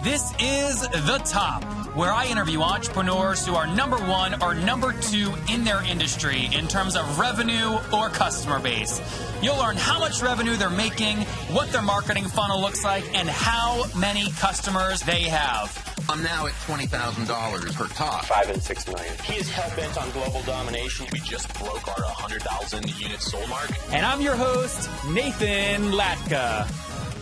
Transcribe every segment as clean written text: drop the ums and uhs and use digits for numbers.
This is The Top, where I interview entrepreneurs who are number one or number two in their industry in terms of revenue or customer base. You'll learn how much revenue they're making, what their marketing funnel looks like, and how many customers they have. I'm now at $20,000 per top. 5 and 6 million. He is hell-bent on global domination. We just broke our 100,000 unit sold mark. And I'm your host, Nathan Latka.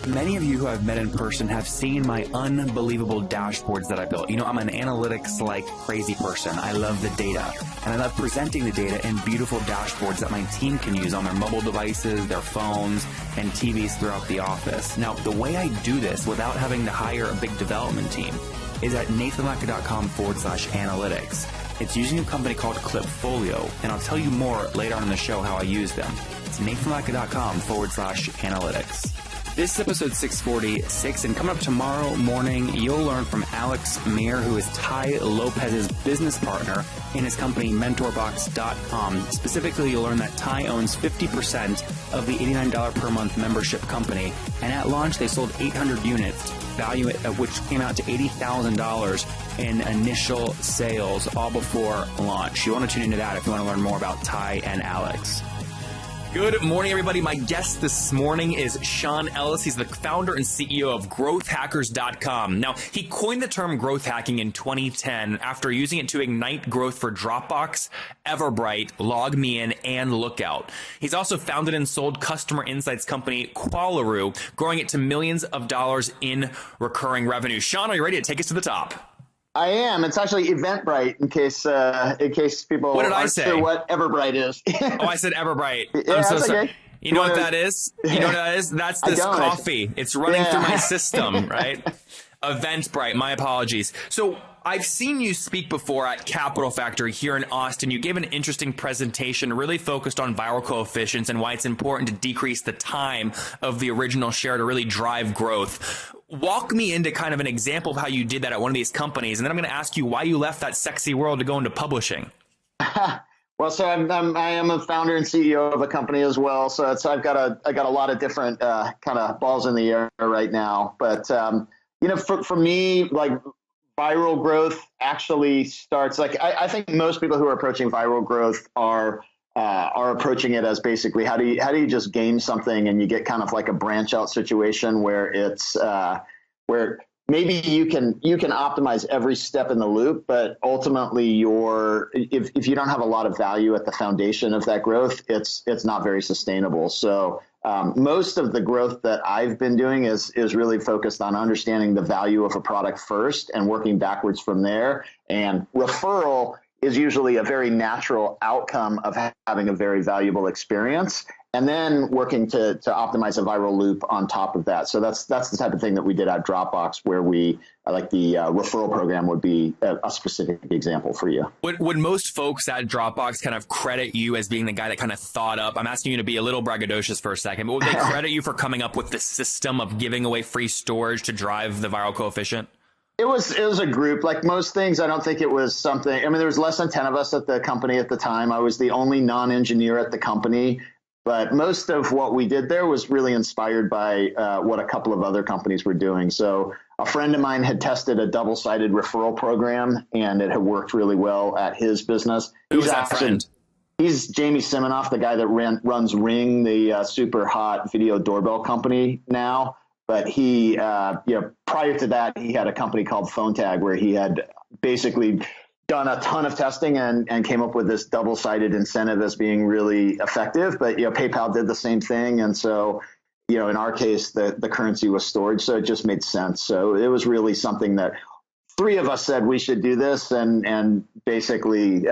Many of you who I've met in person have seen my unbelievable dashboards that I built. You know, I'm an analytics-like crazy person. I love the data, and I love presenting the data in beautiful dashboards that my team can use on their mobile devices, their phones, and TVs throughout the office. Now, the way I do this without having to hire a big development team is at nathanlatka.com/analytics. It's using a company called Clipfolio, and I'll tell you more later on in the show how I use them. It's nathanlatka.com/analytics. This is episode 646, and coming up tomorrow morning, you'll learn from Alex Mayer, who is Ty Lopez's business partner in his company, mentorbox.com. Specifically, you'll learn that Ty owns 50% of the $89 per month membership company, and at launch, they sold 800 units, value of which came out to $80,000 in initial sales, all before launch. You want to tune into that if you want to learn more about Ty and Alex. Good morning, everybody. My guest this morning is Sean Ellis. He's the founder and CEO of growthhackers.com. Now, he coined the term growth hacking in 2010 after using it to ignite growth for DropBox, EventBrite, LogMeIn, and Lookout. He's also founded and sold customer insights company Qualaroo, growing it to millions of dollars in recurring revenue. Sean, are you ready to take us to the top? I am. It's actually EventBrite, in case people aren't sure what EventBrite is. Oh, I said EventBrite. Yeah, I'm so that's sorry. okay. You know what that is? You know what that is? That's this coffee. It's running through my system, right? EventBrite. My apologies. So I've seen you speak before at Capital Factory here in Austin. You gave an interesting presentation really focused on viral coefficients and why it's important to decrease the time of the original share to really drive growth. Walk me into kind of an example of how you did that at one of these companies, and then I'm going to ask you why you left that sexy world to go into publishing. Well, so I am a founder and CEO of a company as well. So I've got a lot of different kind of balls in the air right now. But for me, like, viral growth actually starts, like, I think most people who are approaching viral growth are approaching it as basically how do you just game something, and you get kind of like a branch out situation where it's where maybe you can optimize every step in the loop, but ultimately if you don't have a lot of value at the foundation of that growth, it's not very sustainable. So most of the growth that I've been doing is really focused on understanding the value of a product first and working backwards from there. And referral is usually a very natural outcome of having a very valuable experience, and then working to optimize a viral loop on top of that. So that's the type of thing that we did at DropBox, where the referral program would be a specific example for you. Would most folks at Dropbox kind of credit you as being the guy that kind of thought up? I'm asking you to be a little braggadocious for a second, but would they credit you for coming up with the system of giving away free storage to drive the viral coefficient? It was a group. Like most things, I don't think it was something. I mean, there was less than 10 of us at the company at the time. I was the only non-engineer at the company. But most of what we did there was really inspired by what a couple of other companies were doing. So a friend of mine had tested a double-sided referral program, and it had worked really well at his business. Who was that friend? He's Jamie Siminoff, the guy that runs Ring, the super hot video doorbell company now. But he, prior to that, he had a company called PhoneTag, where he had basically done a ton of testing and came up with this double-sided incentive as being really effective. But, PayPal did the same thing. And so, in our case, the currency was storage. So it just made sense. So it was really something that three of us said we should do this, and basically,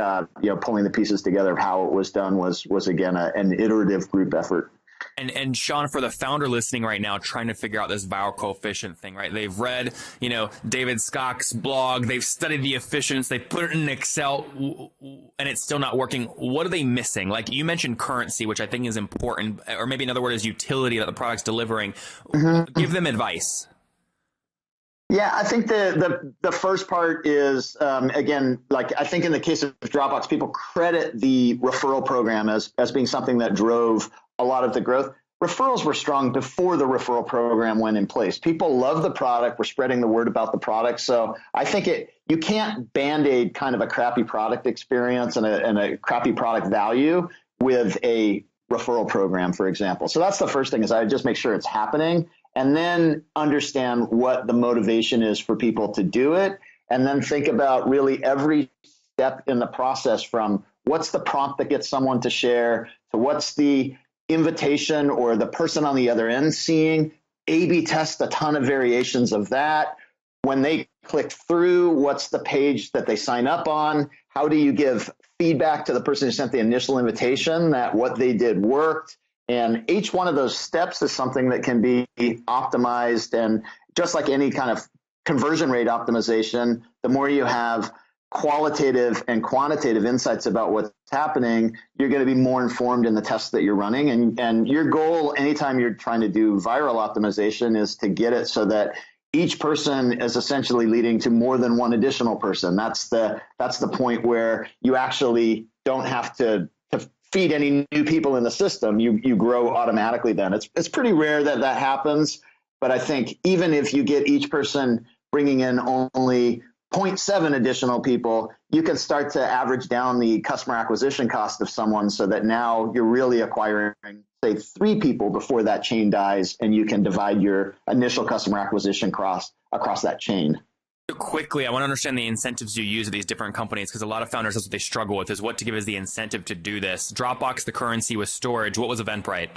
pulling the pieces together of how it was done was again, an iterative group effort. And Sean, for the founder listening right now, trying to figure out this viral coefficient thing, right? They've read, David Skock's blog. They've studied the efficiency. They put it in Excel, and it's still not working. What are they missing? Like you mentioned currency, which I think is important, or maybe another word is utility that the product's delivering. Mm-hmm. Give them advice. Yeah, I think the first part is, again, like I think in the case of Dropbox, people credit the referral program as being something that drove a lot of the growth. referrals were strong before the referral program went in place. People love the product. We're spreading the word about the product. So I think you can't band-aid kind of a crappy product experience and a crappy product value with a referral program, for example. So that's the first thing, is I would just make sure it's happening, and then understand what the motivation is for people to do it. And then think about really every step in the process, from what's the prompt that gets someone to share to what's the invitation or the person on the other end seeing. A/B test a ton of variations of that. When they click through, what's the page that they sign up on? How do you give feedback to the person who sent the initial invitation that what they did worked? And each one of those steps is something that can be optimized. And just like any kind of conversion rate optimization, the more you have qualitative and quantitative insights about what's happening, you're going to be more informed in the tests that you're running. And your goal anytime you're trying to do viral optimization is to get it so that each person is essentially leading to more than one additional person. That's the point where you actually don't have to feed any new people in the system. You grow automatically then. It's pretty rare that happens, but I think even if you get each person bringing in only 0.7 additional people, you can start to average down the customer acquisition cost of someone, so that now you're really acquiring, say, 3 people before that chain dies, and you can divide your initial customer acquisition cost across that chain. Quickly, I want to understand the incentives you use at these different companies, because a lot of founders, that's what they struggle with, is what to give as the incentive to do this. Dropbox, the currency with storage. What was EventBrite?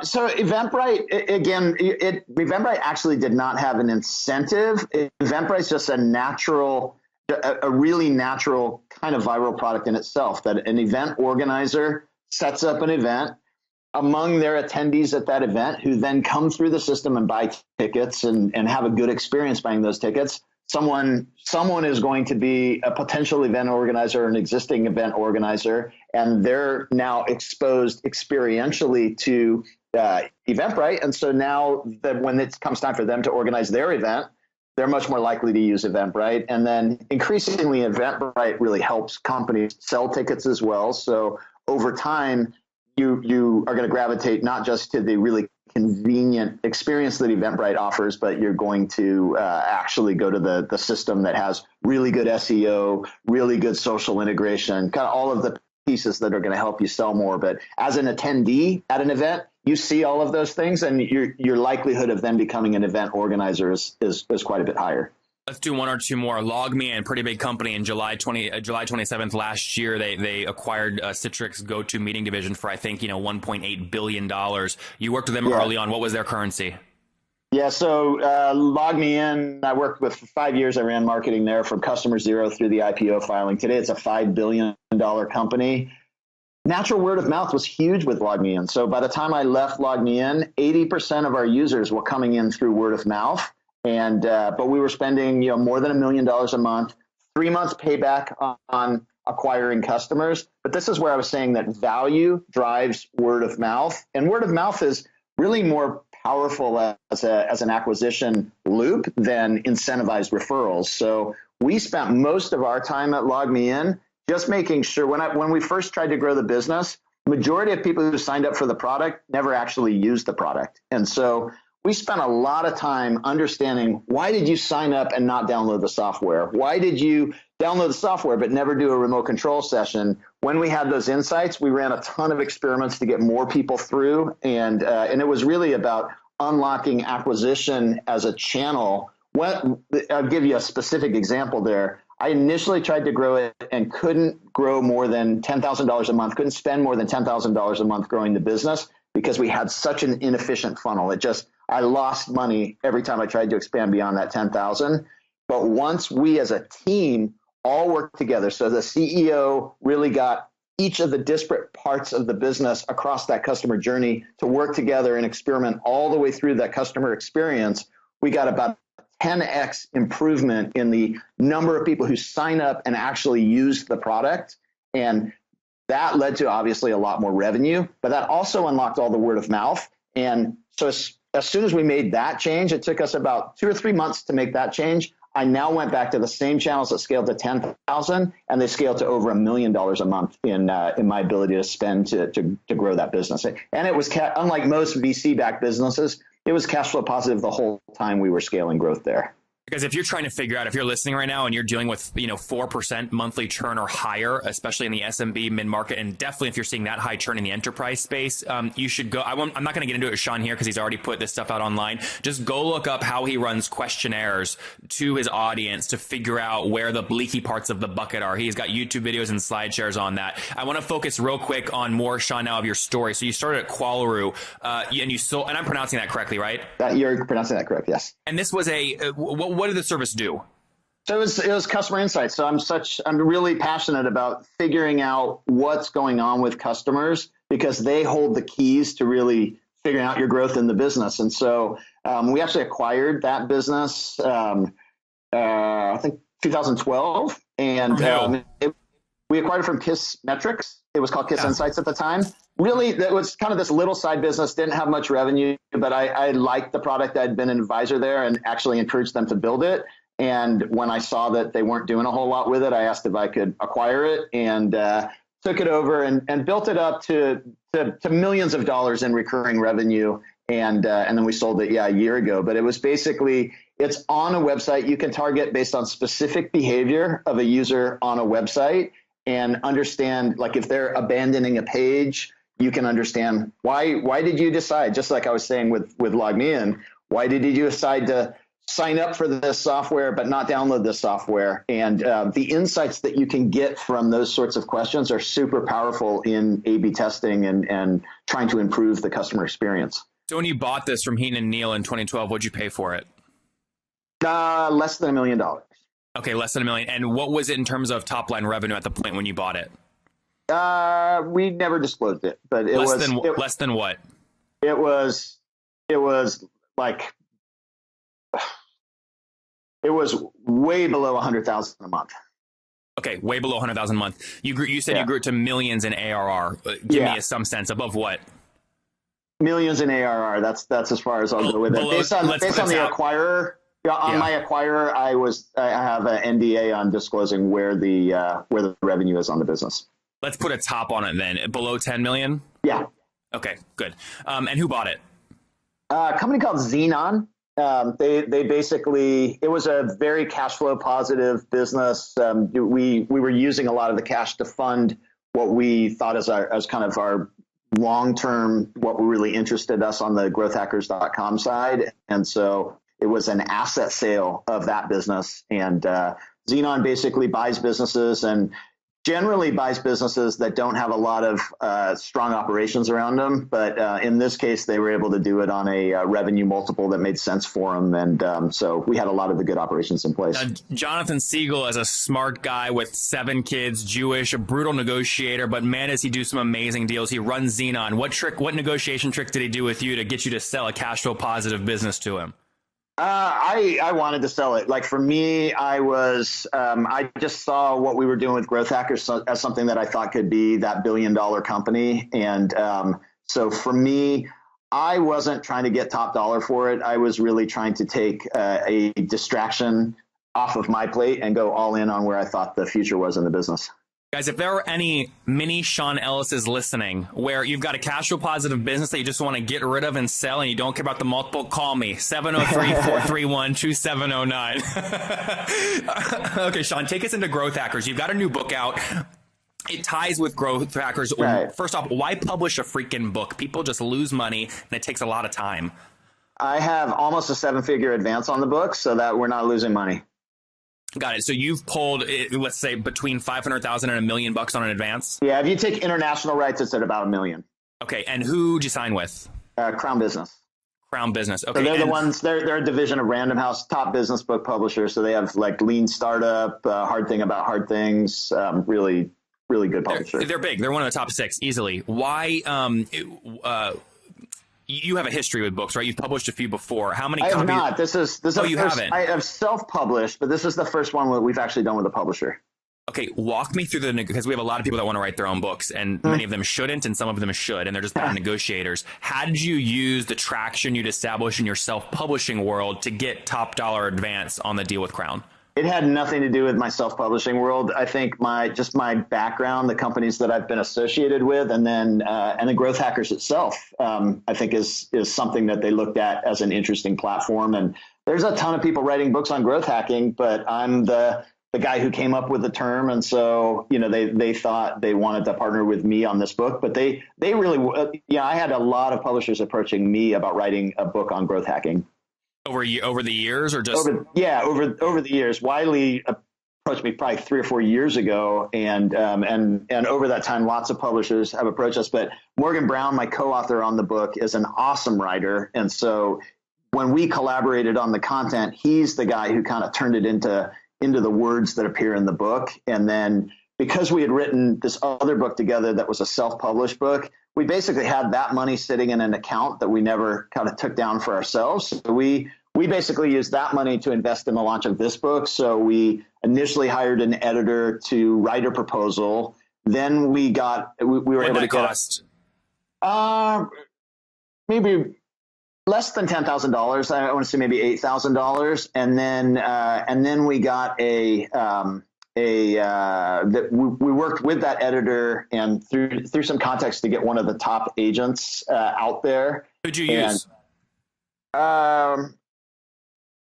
So EventBrite, again, EventBrite actually did not have an incentive. EventBrite is just a really natural kind of viral product in itself, that an event organizer sets up an event among their attendees at that event, who then come through the system and buy tickets and have a good experience buying those tickets. Someone is going to be a potential event organizer or an existing event organizer, and they're now exposed experientially to EventBrite. And so now that when it comes time for them to organize their event, they're much more likely to use EventBrite. And then increasingly, EventBrite really helps companies sell tickets as well. So over time, you are going to gravitate not just to the really convenient experience that EventBrite offers, but you're going to actually go to the system that has really good SEO, really good social integration, kind of all of the pieces that are going to help you sell more. But as an attendee at an event, you see all of those things, and your likelihood of them becoming an event organizer is quite a bit higher. Let's do one or two more. LogMeIn, pretty big company. In July 27th last year, they acquired Citrix go-to meeting division for, I think, $1.8 billion. You worked with them early on. What was their currency? Yeah, so LogMeIn, I worked with for 5 years. I ran marketing there from customer zero through the IPO filing. Today, it's a $5 billion company. Natural word of mouth was huge with LogMeIn. So by the time I left LogMeIn, 80% of our users were coming in through word of mouth. And but we were spending more than $1 million a month, 3 months payback on acquiring customers. But this is where I was saying that value drives word of mouth, and word of mouth is really more powerful as an acquisition loop than incentivized referrals. So we spent most of our time at LogMeIn just making sure when we first tried to grow the business, majority of people who signed up for the product never actually used the product, and so we spent a lot of time understanding, why did you sign up and not download the software? Why did you download the software but never do a remote control session? When we had those insights, we ran a ton of experiments to get more people through, and it was really about unlocking acquisition as a channel. I'll give you a specific example there. I initially tried to grow it and couldn't grow more than $10,000 a month, couldn't spend more than $10,000 a month growing the business because we had such an inefficient funnel. I lost money every time I tried to expand beyond that 10,000. But once we as a team all worked together, so the CEO really got each of the disparate parts of the business across that customer journey to work together and experiment all the way through that customer experience, we got about 10x improvement in the number of people who sign up and actually use the product. And that led to obviously a lot more revenue, but that also unlocked all the word of mouth. And so as soon as we made that change, it took us about 2 or 3 months to make that change. I now went back to the same channels that scaled to 10,000, and they scaled to over $1 million a month in my ability to spend to grow that business. And it was unlike most VC-backed businesses, it was cash flow positive the whole time we were scaling growth there. Because if you're trying to figure out, if you're listening right now and you're dealing with, 4% monthly churn or higher, especially in the SMB mid-market, and definitely if you're seeing that high churn in the enterprise space, you should go. I'm not going to get into it with Sean here because he's already put this stuff out online. Just go look up how he runs questionnaires to his audience to figure out where the leaky parts of the bucket are. He's got YouTube videos and slide shares on that. I want to focus real quick on more, Sean, now of your story. So you started at Qualaroo, and you sold, and I'm pronouncing that correctly, right? You're pronouncing that correct, yes. And this was what did the service do? So it was customer insights. So I'm really passionate about figuring out what's going on with customers because they hold the keys to really figuring out your growth in the business. And so we actually acquired that business, I think 2012, and we acquired it from Kiss Metrics. It was called Kiss Insights at the time. Really, that was kind of this little side business, didn't have much revenue, but I liked the product. I'd been an advisor there and actually encouraged them to build it. And when I saw that they weren't doing a whole lot with it, I asked if I could acquire it and took it over and built it up to millions of dollars in recurring revenue. And then we sold it, a year ago. But it was basically, it's on a website. You can target based on specific behavior of a user on a website and understand, like if they're abandoning a page, you can understand why did you decide, just like I was saying with LogMeIn, why did you decide to sign up for this software but not download this software? And the insights that you can get from those sorts of questions are super powerful in A/B testing and trying to improve the customer experience. So when you bought this from Heaton and Neal in 2012, what'd you pay for it? Less than $1 million. Okay, less than $1 million. And what was it in terms of top line revenue at the point when you bought it? We never disclosed it, but it less than what? It was like, it was way below 100,000 a month. Okay, way below 100,000 a month. You said you grew it to millions in ARR. Give me some sense above what? Millions in ARR. That's as far as I'll go with it. Based on the acquirer. On my acquirer, I have an NDA on disclosing where the revenue is on the business. Let's put a top on it then. Below 10 million? Yeah. Okay, good. And who bought it? A company called Xenon. They basically, it was a very cash flow positive business. We were using a lot of the cash to fund what we thought as kind of our long-term, what really interested us on the growthhackers.com side. And so it was an asset sale of that business. And Xenon basically buys businesses and generally buys businesses that don't have a lot of strong operations around them. But in this case, they were able to do it on a revenue multiple that made sense for them. And so we had a lot of the good operations in place. Jonathan Siegel is a smart guy with 7 kids, Jewish, a brutal negotiator, but man, does he do some amazing deals. He runs Xenon. What negotiation tricks did he do with you to get you to sell a cash flow positive business to him? I wanted to sell it. Like for me, I just saw what we were doing with Growth Hackers as something that I thought could be that $1 billion company. And so for me, I wasn't trying to get top dollar for it. I was really trying to take a distraction off of my plate and go all in on where I thought the future was in the business. Guys, if there are any mini Sean Ellis's listening where you've got a cash flow positive business that you just want to get rid of and sell and you don't care about the multiple, call me, 703-431-2709. Okay, Sean, take us into Growth Hackers. You've got a new book out. It ties with Growth Hackers. Right. First off, why publish a freaking book? People just lose money and it takes a lot of time. I have almost a 7-figure advance on the book so that we're not losing money. Got it. So you've pulled, let's say, between $500,000 and $1 million on an advance? Yeah, if you take international rights, it's at about $1 million. Okay, and who'd you sign with? Crown Business. Crown Business. Okay. So they're the ones. They're a division of Random House, top business book publisher. So they have like Lean Startup, Hard Thing About Hard Things. Really, really good publisher. They're big. They're one of the top 6 easily. Why? You have a history with books, right? You've published a few before. How many copies? I have not. This is you haven't? I have self-published, but this is the first one that we've actually done with a publisher. Okay, walk me through because we have a lot of people that want to write their own books, and many of them shouldn't, and some of them should, and they're just bad negotiators. How did you use the traction you'd established in your self-publishing world to get top dollar advance on the deal with Crown? It had nothing to do with my self-publishing world. I think my background, the companies that I've been associated with, and then the Growth Hackers itself, I think is something that they looked at as an interesting platform. And there's a ton of people writing books on growth hacking, but I'm the guy who came up with the term. And so, they thought they wanted to partner with me on this book, but they really, I had a lot of publishers approaching me about writing a book on growth hacking. Over the years, or just over the years. Wiley approached me probably 3 or 4 years ago, and over that time, lots of publishers have approached us. But Morgan Brown, my co-author on the book, is an awesome writer, and so when we collaborated on the content, he's the guy who kind of turned it into the words that appear in the book. And then because we had written this other book together that was a self-published book, we basically had that money sitting in an account that we never kind of took down for ourselves. So we basically used that money to invest in the launch of this book. So we initially hired an editor to write a proposal. Then we were able to cost? Maybe less than $10,000. I want to say maybe $8,000. And then we got we worked with that editor and through some context to get one of the top agents out there. Who'd you use?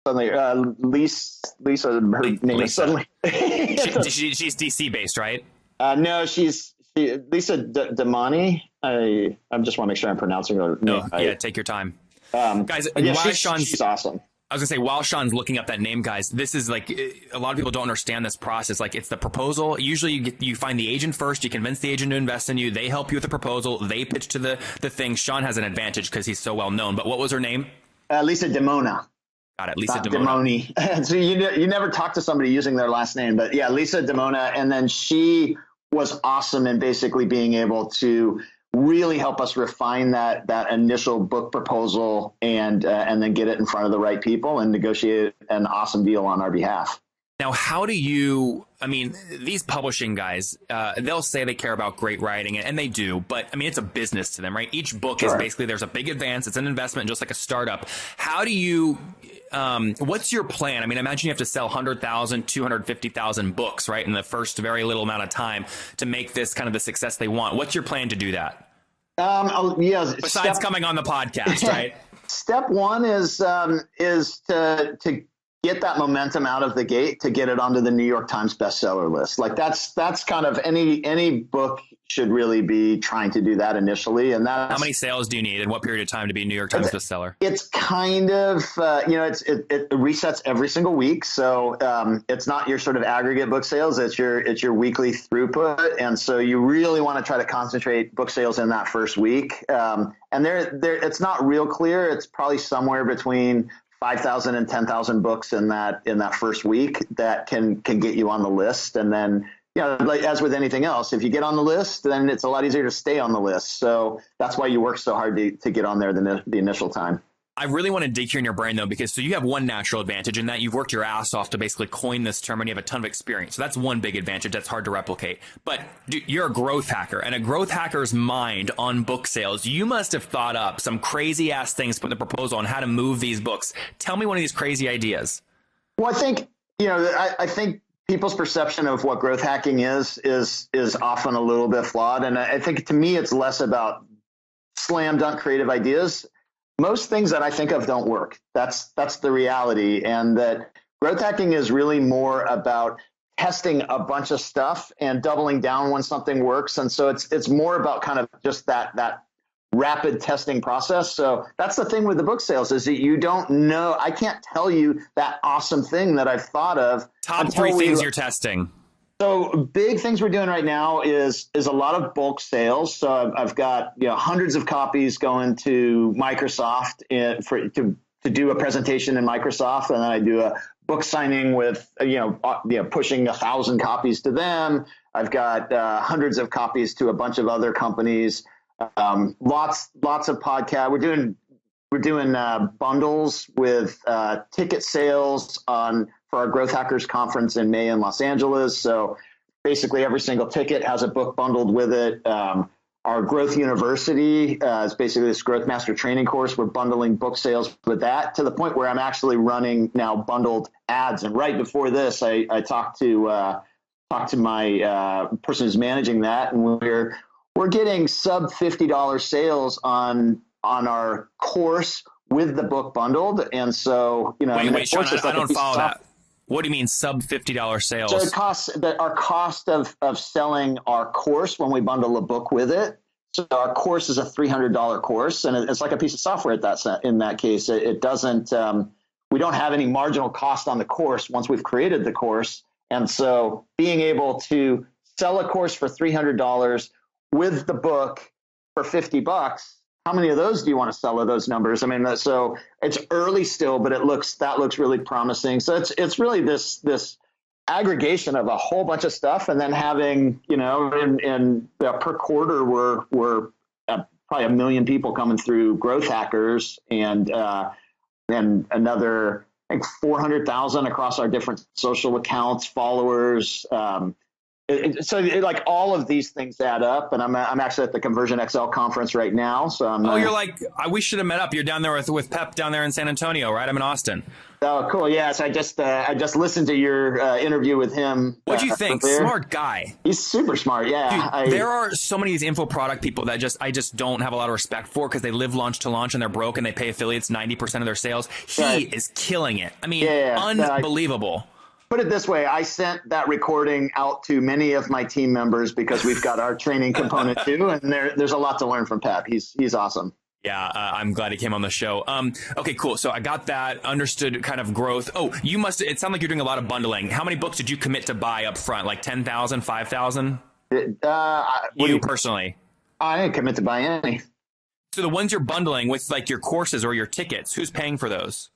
Suddenly, Lisa, her name is suddenly. She's DC based, right? No, she's Lisa Damani. I just want to make sure I'm pronouncing her name. Yeah, take your time, guys. She's awesome. I was gonna say, while Sean's looking up that name, guys, this is like, a lot of people don't understand this process. Like, it's the proposal. Usually you find the agent first, you convince the agent to invest in you. They help you with the proposal. They pitch to the thing. Sean has an advantage because he's so well known, but what was her name? Lisa Demona. Got it. Lisa Not Demoni. Demoni. So you never talk to somebody using their last name, but yeah, Lisa Demona. And then she was awesome in basically being able to really help us refine that initial book proposal and then get it in front of the right people and negotiate an awesome deal on our behalf. Now, these publishing guys, they'll say they care about great writing, and they do, but it's a business to them, right? Each book is basically, there's a big advance. It's an investment, just like a startup. How do you, what's your plan? I imagine you have to sell 100,000, 250,000 books, right? In the first very little amount of time to make this kind of the success they want. What's your plan to do that? Besides coming on the podcast, right? Step one is to get that momentum out of the gate, to get it onto the New York Times bestseller list. Like that's kind of any book should really be trying to do that initially. And that's, how many sales do you need and what period of time to be New York Times bestseller? It's kind of, it resets every single week. So it's not your sort of aggregate book sales. It's your weekly throughput. And so you really want to try to concentrate book sales in that first week. And it's not real clear. It's probably somewhere between 5,000 and 10,000 books in that first week that can get you on the list. And then, like as with anything else, if you get on the list, then it's a lot easier to stay on the list. So that's why you work so hard to get on there the initial time. I really want to dig here in your brain, though, because you have one natural advantage in that you've worked your ass off to basically coin this term, and you have a ton of experience. So that's one big advantage that's hard to replicate. But you're a growth hacker, and a growth hacker's mind on book sales, you must have thought up some crazy ass things to put in the proposal on how to move these books. Tell me one of these crazy ideas. Well, I think, I think people's perception of what growth hacking is often a little bit flawed. And I think to me, it's less about slam dunk creative ideas. Most things that I think of don't work. That's the reality. And that growth hacking is really more about testing a bunch of stuff and doubling down when something works. And so it's more about kind of just that rapid testing process. So that's the thing with the book sales, is that you don't know. I can't tell you that awesome thing that I've thought of. Top three things you're testing. So big things we're doing right now is a lot of bulk sales. So I've got hundreds of copies going to Microsoft to do a presentation in Microsoft, and then I do a book signing with pushing 1,000 copies to them. I've got hundreds of copies to a bunch of other companies. Lots of podcasts. We're doing bundles with ticket sales for our Growth Hackers conference in May in Los Angeles. So basically every single ticket has a book bundled with it. Our Growth University is basically this Growth Master training course. We're bundling book sales with that to the point where I'm actually running now bundled ads. And right before this, I talked to my person who's managing that, and we're getting sub $50 sales on our course with the book bundled. And so, wait, Sean, I don't follow that. What do you mean sub $50 sales? So it costs our cost of selling our course when we bundle a book with it. So our course is a $300 course, and it's like a piece of software in that case. It doesn't, we don't have any marginal cost on the course once we've created the course. And so being able to sell a course for $300 with the book for $50, how many of those do you want to sell of those numbers? I mean, so it's early still, but that looks really promising. So it's really this aggregation of a whole bunch of stuff, and then having, per quarter we're probably 1 million people coming through Growth Hackers, and another, I think, 400,000 across our different social accounts, followers. So like all of these things add up, and I'm actually at the Conversion XL conference right now. So you're like, we should have met up. You're down there with Pep down there in San Antonio, right? I'm in Austin. Oh, cool. Yeah. So I just listened to your interview with him. What'd you think? Smart guy. He's super smart. Yeah. Dude, there are so many of these info product people that I just don't have a lot of respect for, because they live launch to launch and they're broke and they pay affiliates 90% of their sales. He is killing it. I mean, unbelievable. Put it this way, I sent that recording out to many of my team members because we've got our training component too, and there's a lot to learn from Pep. He's awesome. Yeah, I'm glad he came on the show. Okay, cool. So I got that, understood kind of growth. Oh, it sounded like you're doing a lot of bundling. How many books did you commit to buy up front? Like 10,000, 5,000? You personally? I didn't commit to buy any. So the ones you're bundling with, like your courses or your tickets, who's paying for those?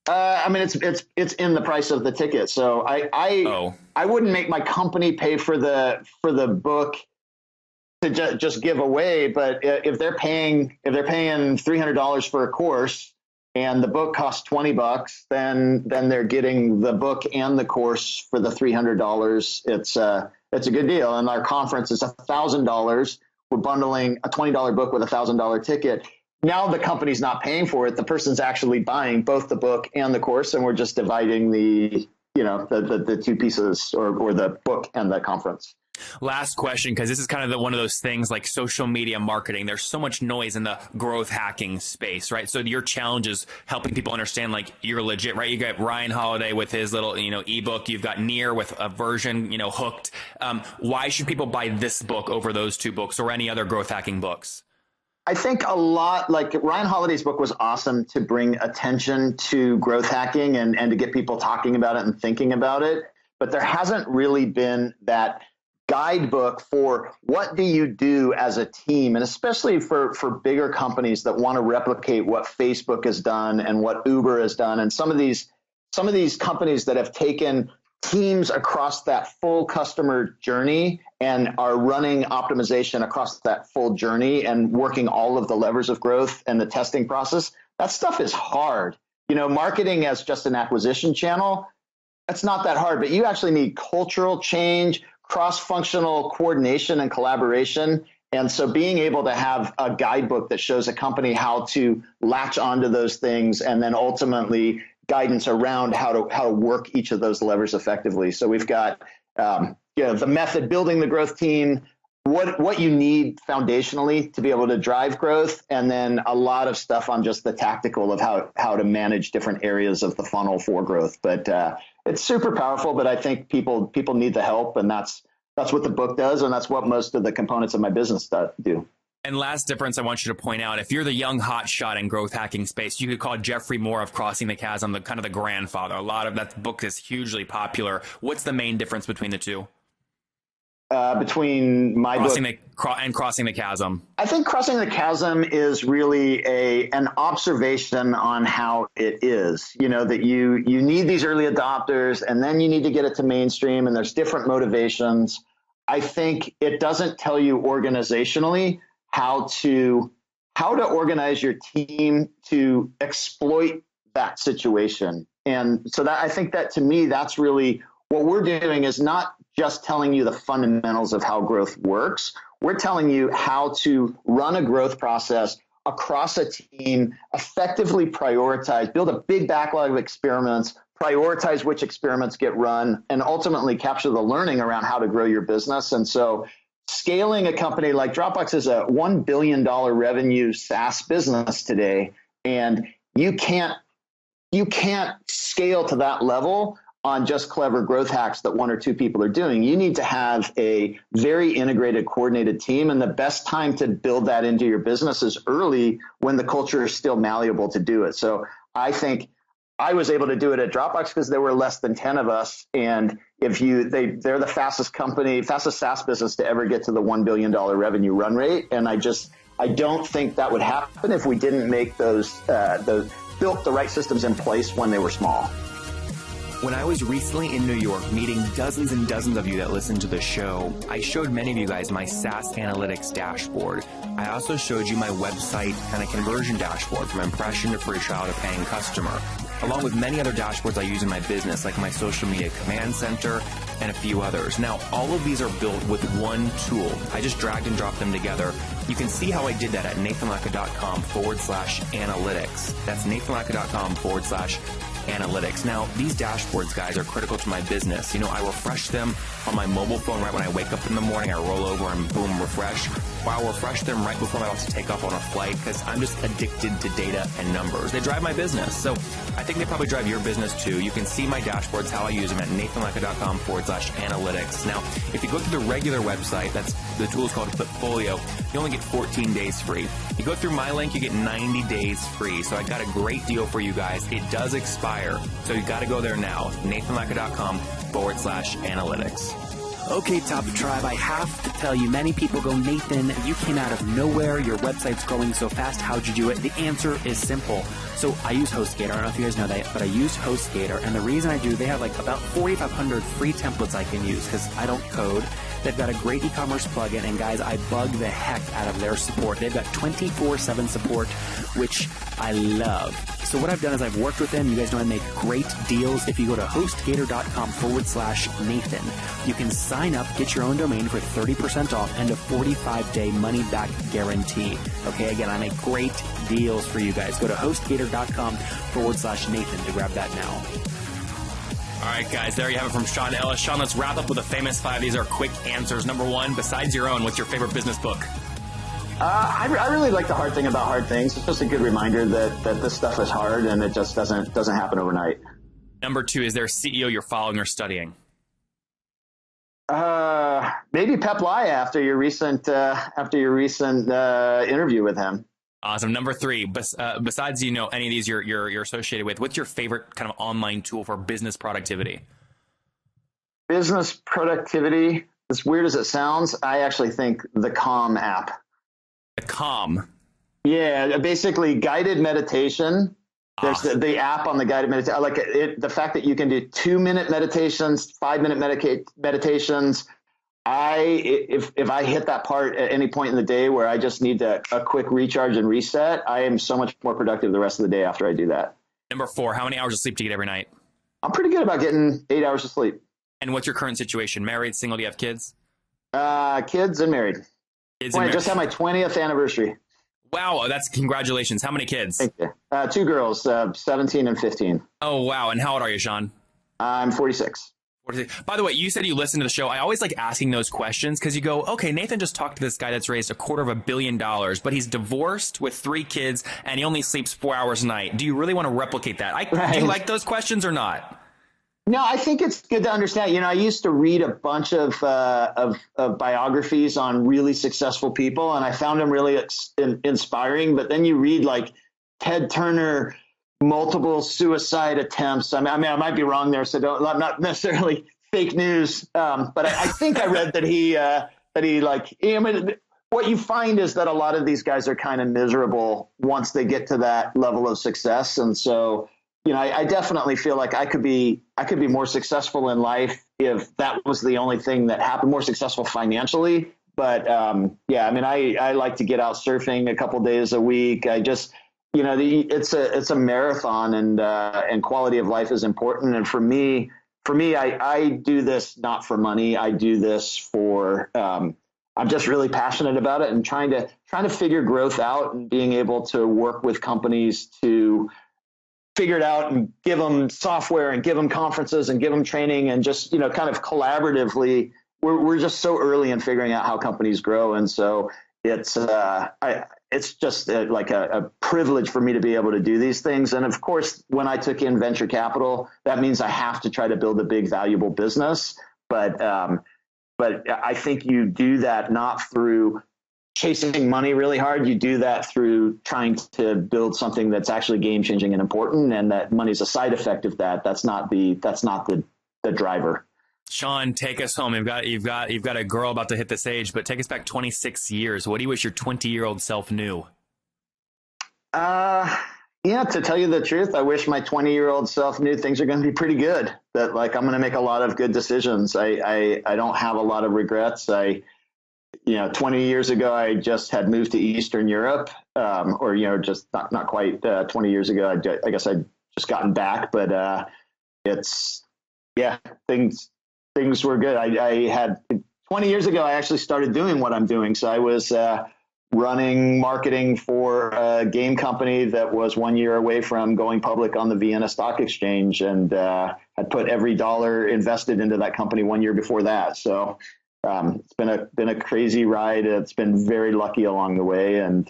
I mean, it's in the price of the ticket. So I wouldn't make my company pay for the book to just give away. But if they're paying $300 for a course and the book costs $20, then they're getting the book and the course for the $300. It's a good deal. And our conference is $1,000. We're bundling a $20 book with a $1,000 ticket. Now the company's not paying for it. The person's actually buying both the book and the course, and we're just dividing the two pieces, or the book and the conference. Last question, because this is kind of one of those things like social media marketing. There's so much noise in the growth hacking space, right? So your challenge is helping people understand, like, you're legit, right? You got Ryan Holiday with his little, ebook. You've got Near with a version, Hooked. Why should people buy this book over those two books or any other growth hacking books? I think a lot, like Ryan Holiday's book was awesome to bring attention to growth hacking and to get people talking about it and thinking about it. But there hasn't really been that guidebook for what do you do as a team, and especially for bigger companies that want to replicate what Facebook has done and what Uber has done. And some of these companies that have taken teams across that full customer journey and are running optimization across that full journey and working all of the levers of growth and the testing process, that stuff is hard. Marketing as just an acquisition channel, that's not that hard, but you actually need cultural change, cross-functional coordination and collaboration. And so being able to have a guidebook that shows a company how to latch onto those things, and then ultimately guidance around how to work each of those levers effectively. So we've got the method, building the growth team, what you need foundationally to be able to drive growth, and then a lot of stuff on just the tactical of how to manage different areas of the funnel for growth. But it's super powerful, but I think people need the help, and that's what the book does, and that's what most of the components of my business do. And last difference I want you to point out, if you're the young hot shot in growth hacking space, you could call Jeffrey Moore of Crossing the Chasm the kind of the grandfather. A lot of that book is hugely popular. What's the main difference between the two? Between my book and Crossing the Chasm? I think Crossing the Chasm is really an observation on how it is, that you need these early adopters, and then you need to get it to mainstream, and there's different motivations. I think it doesn't tell you organizationally how to organize your team to exploit that situation. And so that, I think that, to me, that's really what we're doing, is not just telling you the fundamentals of how growth works. We're telling you how to run a growth process across a team, effectively prioritize, build a big backlog of experiments, prioritize which experiments get run, and ultimately capture the learning around how to grow your business. And so scaling a company like DropBox is a $1 billion revenue SaaS business today. And you can't scale to that level on just clever growth hacks that one or two people are doing. You need to have a very integrated, coordinated team. And the best time to build that into your business is early, when the culture is still malleable to do it. So I think I was able to do it at DropBox because there were less than 10 of us. And they're the fastest SaaS business to ever get to the $1 billion revenue run rate. And I don't think that would happen if we didn't make built the right systems in place when they were small. When I was recently in New York meeting dozens and dozens of you that listen to the show, I showed many of you guys my SaaS analytics dashboard. I also showed you my website kind of conversion dashboard from impression to free trial to paying customer, along with many other dashboards I use in my business, like my social media command center and a few others. Now, all of these are built with one tool. I just dragged and dropped them together. You can see how I did that at nathanlatka.com/analytics. That's nathanlatka.com/analytics. Now, these dashboards, guys, are critical to my business. I refresh them on my mobile phone right when I wake up in the morning. I roll over and boom, refresh. Or I'll refresh them right before I'm about to take off on a flight, because I'm just addicted to data and numbers. They drive my business. So I think they probably drive your business too. You can see my dashboards, how I use them at nathanlatka.com/analytics. Now, if you go to the regular website, the tool is called Portfolio, you only get 14 days free. You go through my link, you get 90 days free. So I got a great deal for you guys. It does expire. So you got to go there now, nathanlatka.com/analytics. Okay, Top Tribe, I have to tell you, many people go, Nathan, you came out of nowhere. Your website's growing so fast. How'd you do it? The answer is simple. So I use HostGator. I don't know if you guys know that, but I use HostGator. And the reason I do, they have like about 4,500 free templates I can use because I don't code. They've got a great e-commerce plugin, and guys, I bug the heck out of their support. They've got 24/7 support, which I love. So what I've done is I've worked with them. You guys know I make great deals. If you go to hostgator.com/Nathan, you can sign up, get your own domain for 30% off and a 45-day money-back guarantee. Okay, again, I make great deals for you guys. Go to hostgator.com/Nathan to grab that now. All right, guys, there you have it from Sean Ellis. Sean, let's wrap up with a famous 5. These are quick answers. Number 1, besides your own, what's your favorite business book? I really like The Hard Thing About Hard Things. It's just a good reminder that this stuff is hard and it just doesn't happen overnight. Number 2, is there a CEO you're following or studying? Maybe Peep Laja after your recent interview with him. Awesome. Number 3, besides any of these you're associated with, what's your favorite kind of online tool for business productivity? Business productivity, as weird as it sounds, I actually think the Calm app. The Calm? Yeah, basically guided meditation. There's the app on the guided meditation. I like it. The fact that you can do 2-minute meditations, 5-minute meditations. If I hit that part at any point in the day where I just need a quick recharge and reset, I am so much more productive the rest of the day after I do that. Number 4, how many hours of sleep do you get every night? I'm pretty good about getting 8 hours of sleep. And what's your current situation? Married, single? Do you have kids? Kids and married. I just had my 20th anniversary. Wow, that's congratulations. How many kids? Thank you. 2 girls, 17 and 15. Oh, wow. And how old are you, Sean? I'm 46. By the way, you said you listen to the show. I always like asking those questions because you go, okay, Nathan just talked to this guy that's raised $250 million, but he's divorced with 3 kids and he only sleeps 4 hours a night. Do you really want to replicate that? Do you like those questions or not? No, I think it's good to understand. I used to read a bunch of biographies on really successful people, and I found them really inspiring. But then you read like Ted Turner, multiple suicide attempts. I mean, I might be wrong there, so I'm not necessarily fake news. But I think I read that he what you find is that a lot of these guys are kind of miserable once they get to that level of success. And so, I definitely feel like I could be more successful in life if that was the only thing that happened, more successful financially. But I like to get out surfing a couple days a week. I just, it's a marathon, and quality of life is important. And for me, for me, I do this not for money. I do this for, I'm just really passionate about it and trying to figure growth out and being able to work with companies to figure it out and give them software and give them conferences and give them training and just, kind of collaboratively. We're just so early in figuring out how companies grow. And so it's just like a privilege for me to be able to do these things. And of course, when I took in venture capital, that means I have to try to build a big, valuable business. But I think you do that not through chasing money really hard. You do that through trying to build something that's actually game changing and important. And that money is a side effect of that. That's not the driver. Sean, take us home. You've got a girl about to hit this age, but take us back 26 years. What do you wish your 20-year-old self knew? To tell you the truth, I wish my 20-year-old self knew things are going to be pretty good. That like I'm going to make a lot of good decisions. I don't have a lot of regrets. 20 years ago, I just had moved to Eastern Europe, just not quite 20 years ago. I guess I'd just gotten back, but things were good. I had 20 years ago, I actually started doing what I'm doing. So I was running marketing for a game company that was 1 year away from going public on the Vienna Stock Exchange, and had put every dollar invested into that company 1 year before that. So it's been a crazy ride. It's been very lucky along the way, and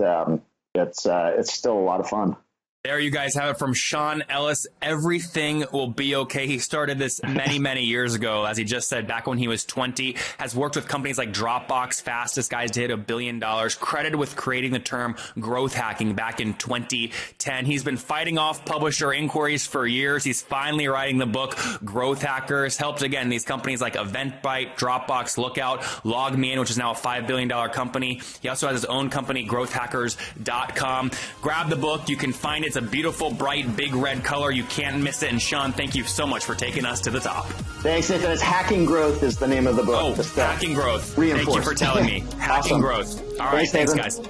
it's still a lot of fun. There you guys have it from Sean Ellis. Everything will be okay. He started this many, many years ago, as he just said, back when he was 20, has worked with companies like DropBox, fastest guys to hit $1 billion, credited with creating the term growth hacking back in 2010. He's been fighting off publisher inquiries for years. He's finally writing the book, Growth Hackers. Helped, again, these companies like EventBrite, DropBox, Lookout, LogMeIn, which is now a $5 billion company. He also has his own company, growthhackers.com. Grab the book. You can find it. It's a beautiful, bright, big red color. You can't miss it. And Sean, thank you so much for taking us to the top. Thanks, Nathan. It's Hacking Growth is the name of the book. Oh, Hacking Growth. Thank you for telling me. Hacking Growth. All right. Thanks, guys.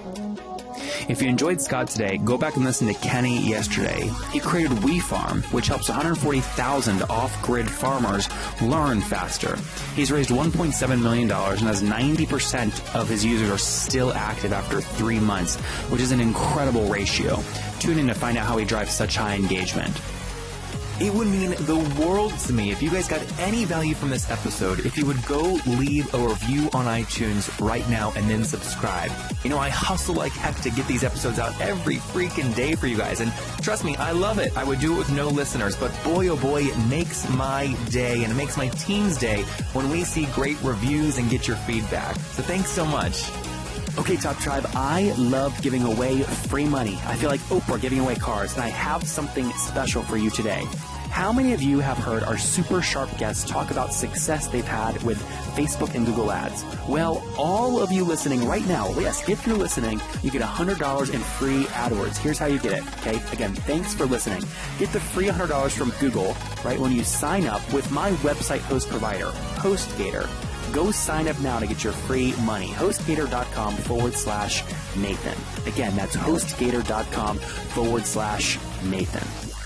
If you enjoyed Scott today, go back and listen to Kenny yesterday. He created WeFarm, which helps 140,000 off-grid farmers learn faster. He's raised $1.7 million and has 90% of his users are still active after 3 months, which is an incredible ratio. Tune in to find out how he drives such high engagement. It would mean the world to me if you guys got any value from this episode, if you would go leave a review on iTunes right now and then subscribe. I hustle like heck to get these episodes out every freaking day for you guys. And trust me, I love it. I would do it with no listeners, but boy, oh boy, it makes my day and it makes my team's day when we see great reviews and get your feedback. So thanks so much. Okay, Top Tribe, I love giving away free money. I feel like Oprah giving away cars, and I have something special for you today. How many of you have heard our super sharp guests talk about success they've had with Facebook and Google Ads? Well, all of you listening right now, yes, if you're listening, you get $100 in free AdWords. Here's how you get it, okay? Again, thanks for listening. Get the free $100 from Google, right, when you sign up with my website host provider, HostGator. Go sign up now to get your free money. HostGator.com/Nathan. Again, that's HostGator.com/Nathan.